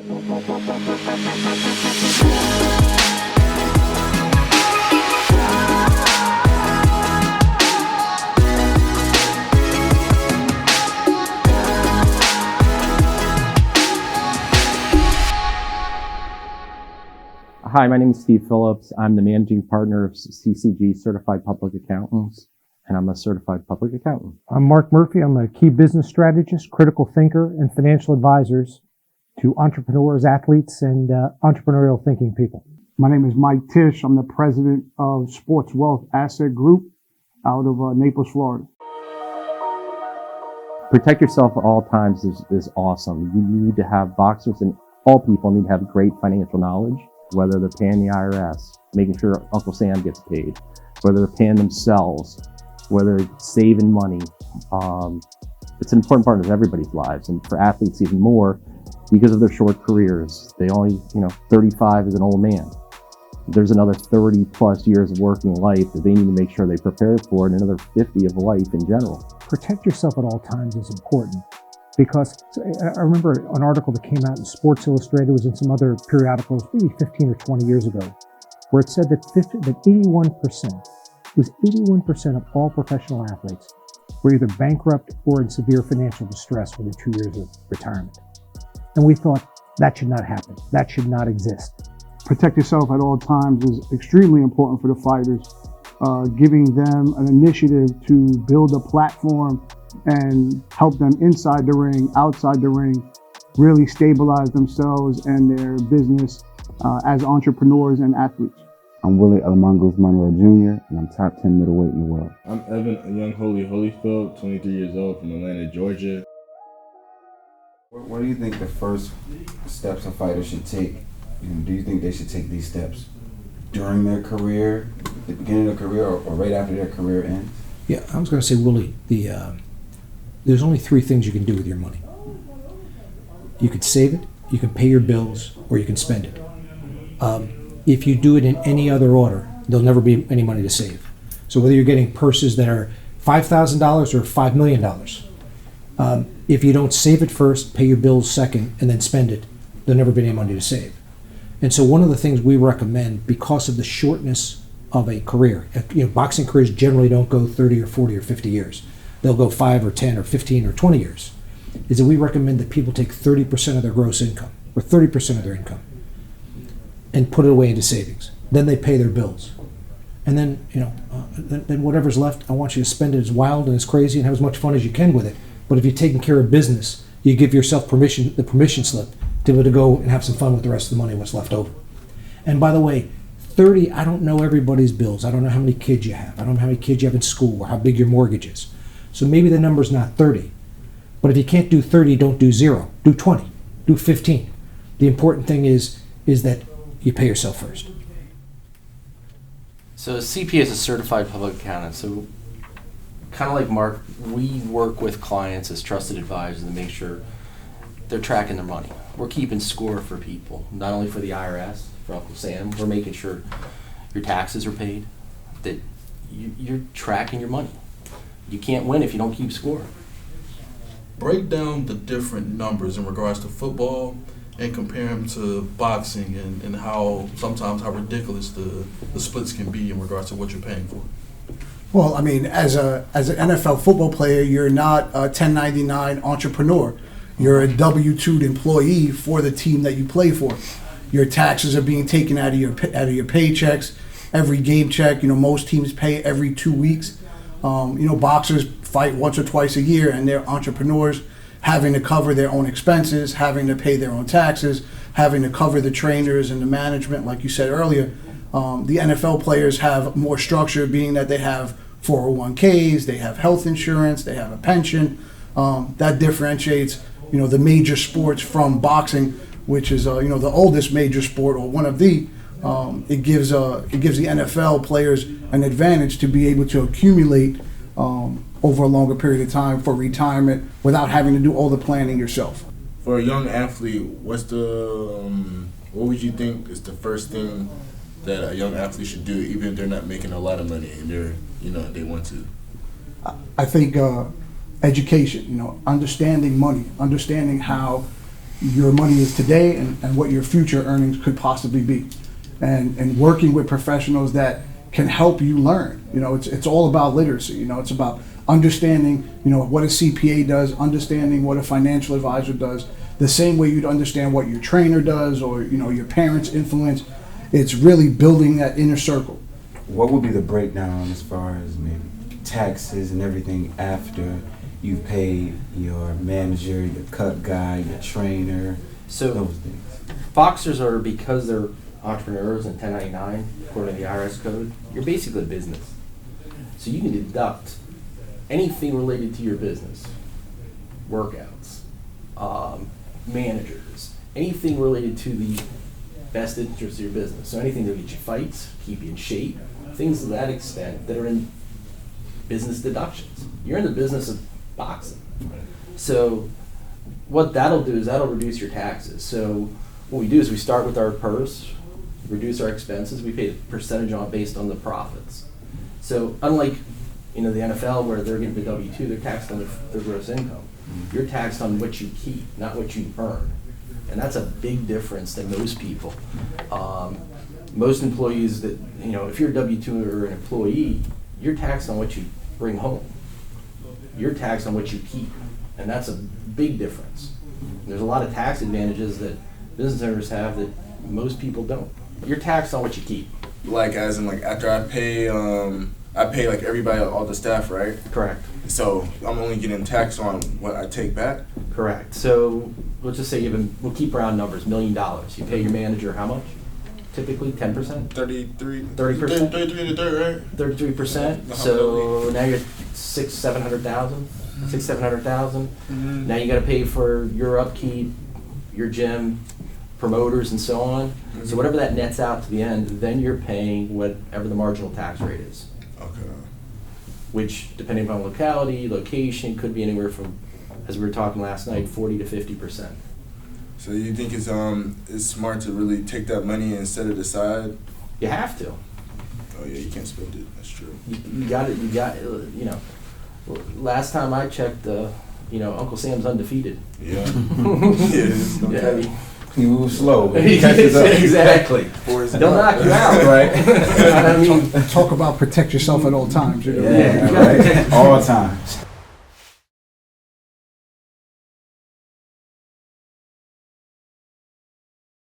Hi, my name is Steve Phillips. I'm the managing partner of CCG Certified Public Accountants, and I'm a certified public accountant. I'm Mark Murphy. I'm a key business strategist, critical thinker, and financial advisors to entrepreneurs, athletes, and entrepreneurial thinking people. My name is Mike Tisch. I'm the president of Sports Wealth Asset Group out of Naples, Florida. Protect yourself at all times is awesome. You need to have boxers, and all people need to have great financial knowledge, whether they're paying the IRS, making sure Uncle Sam gets paid, whether they're paying themselves, whether they're saving money. It's an important part of everybody's lives, and for athletes even more because of their short careers. They only, 35 is an old man. There's another 30 plus years of working life that they need to make sure they prepare for, and another 50 of life in general. Protect yourself at all times is important because I remember an article that came out in Sports Illustrated, was in some other periodicals, maybe 15 or 20 years ago, where it said that 81% of all professional athletes were either bankrupt or in severe financial distress within 2 years of retirement. And we thought that should not happen. That should not exist. Protect yourself at all times is extremely important for the fighters, giving them an initiative to build a platform and help them inside the ring, outside the ring, really stabilize themselves and their business as entrepreneurs and athletes. I'm Willie Alamangos Monroe Jr., and I'm top 10 middleweight in the world. I'm Evan A Young Holy Holyfield, 23 years old, from Atlanta, Georgia. What do you think the first steps a fighter should take? Do you think they should take these steps during their career, the beginning of their career, or right after their career ends? Yeah, I was going to say, Willie, there's only three things you can do with your money. You could save it, you can pay your bills, or you can spend it. If you do it in any other order, there'll never be any money to save. So whether you're getting purses that are $5,000 or $5 million, if you don't save it first, pay your bills second, and then spend it, there'll never be any money to save. And so one of the things we recommend, because of the shortness of a career, boxing careers generally don't go 30 or 40 or 50 years. They'll go 5 or 10 or 15 or 20 years, is that we recommend that people take 30% of their gross income, or 30% of their income, and put it away into savings. Then they pay their bills. And then, then whatever's left, I want you to spend it as wild and as crazy and have as much fun as you can with it. But if you're taking care of business, you give yourself the permission slip to be able to go and have some fun with the rest of the money, what's left over. And by the way, 30, I don't know everybody's bills. I don't know how many kids you have. I don't know how many kids you have in school or how big your mortgage is. So maybe the number's not 30. But if you can't do 30, don't do 0. Do 20. Do 15. The important thing is that you pay yourself first. So CP is a certified public accountant. So kind of like Mark, we work with clients as trusted advisors to make sure they're tracking their money. We're keeping score for people, not only for the IRS, for Uncle Sam. We're making sure your taxes are paid, that you're tracking your money. You can't win if you don't keep score. Break down the different numbers in regards to football and compare them to boxing and how ridiculous the splits can be in regards to what you're paying for. Well, I mean, as an NFL football player, you're not a 1099 entrepreneur. You're a W-2'd employee for the team that you play for. Your taxes are being taken out of your paychecks, every game check. Most teams pay every 2 weeks. Boxers fight once or twice a year, and they're entrepreneurs, having to cover their own expenses, having to pay their own taxes, having to cover the trainers and the management, like you said earlier. The NFL players have more structure, being that they have 401ks, they have health insurance, they have a pension. That differentiates, the major sports from boxing, which is, the oldest major sport, or one of the. It gives the NFL players an advantage to be able to accumulate over a longer period of time for retirement without having to do all the planning yourself. For a young athlete, what would you think is the first thing that a young athlete should do, even if they're not making a lot of money and they want to? I think education, understanding money, understanding how your money is today and what your future earnings could possibly be. And working with professionals that can help you learn. You know, it's all about literacy. You know, it's about understanding, you know, what a CPA does, understanding what a financial advisor does, the same way you'd understand what your trainer does or, you know, your parents' influence. It's really building that inner circle. What would be the breakdown as far as maybe taxes and everything after you've paid your manager, your cut guy, your trainer, So those things? boxers are, because they're entrepreneurs and 1099, according to the IRS code, you're basically a business. So you can deduct anything related to your business, workouts, managers, anything related to the best interest of your business. So anything that get you fights, keep you in shape, things to that extent that are in business deductions. You're in the business of boxing. So what that'll do is that'll reduce your taxes. So what we do is we start with our purse, reduce our expenses, we pay a percentage on based on the profits. So unlike, you know, the NFL where they're getting the W-2, they're taxed on their gross income. You're taxed on what you keep, not what you earn. And that's a big difference than most people. Most employees that, you know, if you're a W-2 or an employee, you're taxed on what you bring home. You're taxed on what you keep. And that's a big difference. There's a lot of tax advantages that business owners have that most people don't. You're taxed on what you keep. Like as in like after I pay like everybody, all the staff, right? Correct. So I'm only getting taxed on what I take back. Correct. So let's just say we'll keep round numbers, $1 million. You pay your manager how much? Typically 10%? 33. 30%? 33 to 30, right? 33%. So now you're $700,000. Now you got to pay for your upkeep, your gym, promoters, and so on. So whatever that nets out to the end, then you're paying whatever the marginal tax rate is. Okay. Which, depending upon locality, location, could be anywhere from, as we were talking last night, 40 to 50%. So you think it's smart to really take that money and set it aside? You have to. Oh yeah, you can't spend it. That's true. You got it. You know. Last time I checked, you know, Uncle Sam's undefeated. Yeah. It's no Yeah, I cap. mean, He moves slow. He catches up. exactly. They'll knock you out, right? I mean, Talk about protect yourself at all times. You know? Yeah. Yeah, right. All the time.